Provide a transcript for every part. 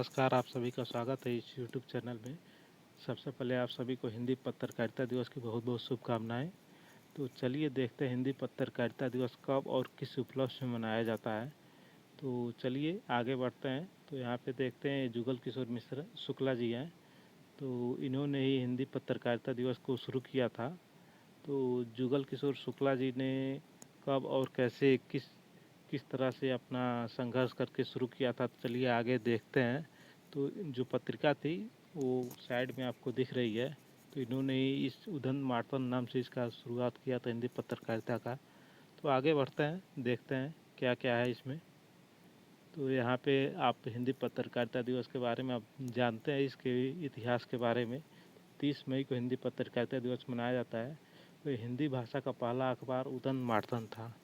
नमस्कार, आप सभी का स्वागत है इस यूट्यूब चैनल में। सबसे पहले आप सभी को हिंदी पत्रकारिता दिवस की बहुत बहुत शुभकामनाएं। तो चलिए देखते हैं हिंदी पत्रकारिता दिवस कब और किस उपलक्ष्य में मनाया जाता है। तो चलिए आगे बढ़ते हैं। तो यहाँ पे देखते हैं जुगल किशोर मिश्र शुक्ला जी हैं। तो इन्होंने ही हिंदी पत्रकारिता दिवस को शुरू किया था। तो जुगल किशोर शुक्ला जी ने कब और कैसे किस किस तरह से अपना संघर्ष करके शुरू किया था, तो चलिए आगे देखते हैं। तो जो पत्रिका थी वो साइड में आपको दिख रही है। तो इन्होंने ही इस उदंत मार्तन नाम से इसका शुरुआत किया था हिंदी पत्रकारिता का। तो आगे बढ़ते हैं, देखते हैं क्या क्या है इसमें। तो यहाँ पे आप हिंदी पत्रकारिता दिवस के बारे में आप जानते हैं, इसके इतिहास के बारे में। 30 मई को हिंदी पत्रकारिता दिवस मनाया जाता है। तो हिंदी भाषा का पहला अखबार उदंत मार्तन था।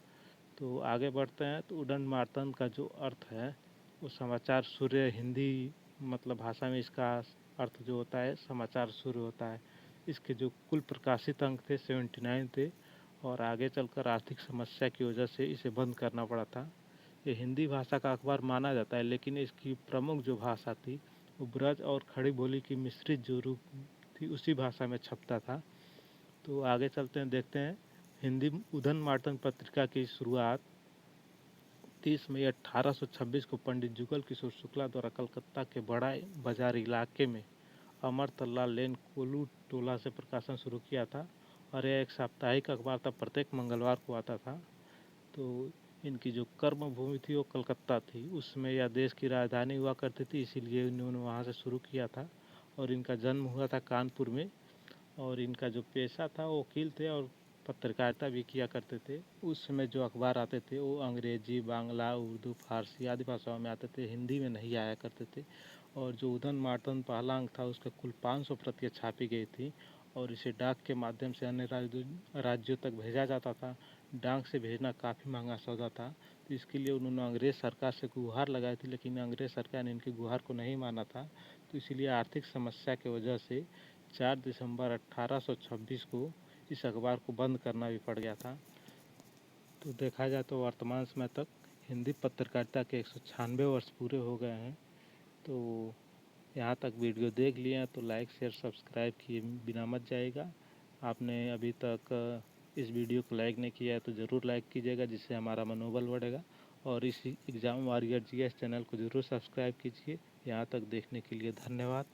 तो आगे बढ़ते हैं। तो उदंत मार्तन का जो अर्थ है वो समाचार सूर्य, हिंदी मतलब भाषा में इसका अर्थ जो होता है समाचार सूर्य होता है। इसके जो कुल प्रकाशित अंक थे 79 थे, और आगे चलकर आर्थिक समस्या की वजह से इसे बंद करना पड़ा था। ये हिंदी भाषा का अखबार माना जाता है, लेकिन इसकी प्रमुख जो भाषा थी वो ब्रज और खड़ी बोली की मिश्रित जो रूप थी उसी भाषा में छपता था। तो आगे चलते हैं, देखते हैं। हिंदी उदंत मार्तन पत्रिका की शुरुआत 30 मई 1826 को पंडित जुगल किशोर शुक्ला द्वारा कलकत्ता के बड़ा बाजार इलाके में अमरतला लेन कोलू टोला से प्रकाशन शुरू किया था। और यह एक साप्ताहिक अखबार था, प्रत्येक मंगलवार को आता था। तो इनकी जो कर्म भूमि थी वो कलकत्ता थी। उसमें यह देश की राजधानी हुआ करती थी, इसीलिए इन्होंने वहाँ से शुरू किया था। और इनका जन्म हुआ था कानपुर में। और इनका जो पेशा था वो वकील थे और पत्रकारिता भी किया करते थे। उस समय जो अखबार आते थे वो अंग्रेजी, बांग्ला, उर्दू, फारसी आदि भाषाओं में आते थे, हिंदी में नहीं आया करते थे। और जो उदंत मार्तन पहला अंक था उसका कुल 500 प्रतियाँ छापी गई थी, और इसे डाक के माध्यम से अन्य राज्यों तक भेजा जाता था। डाक से भेजना काफ़ी महंगा सौदा था, तो इसके लिए उन्होंने अंग्रेज़ सरकार से गुहार लगाई थी, लेकिन अंग्रेज़ सरकार ने इनकी गुहार को नहीं माना था। तो इसीलिए आर्थिक समस्या की वजह से 4 दिसंबर 1826 को इस अखबार को बंद करना भी पड़ गया था। तो देखा जाए तो वर्तमान समय तक हिंदी पत्रकारिता के 196 वर्ष पूरे हो गए हैं। तो यहाँ तक वीडियो देख लिए हैं तो लाइक, शेयर, सब्सक्राइब किए बिना मत जाइएगा। आपने अभी तक इस वीडियो को लाइक नहीं किया है तो ज़रूर लाइक कीजिएगा, जिससे हमारा मनोबल बढ़ेगा। और इस एग्ज़ाम वॉरियर जीएस चैनल को ज़रूर सब्सक्राइब कीजिए। यहाँ तक देखने के लिए धन्यवाद।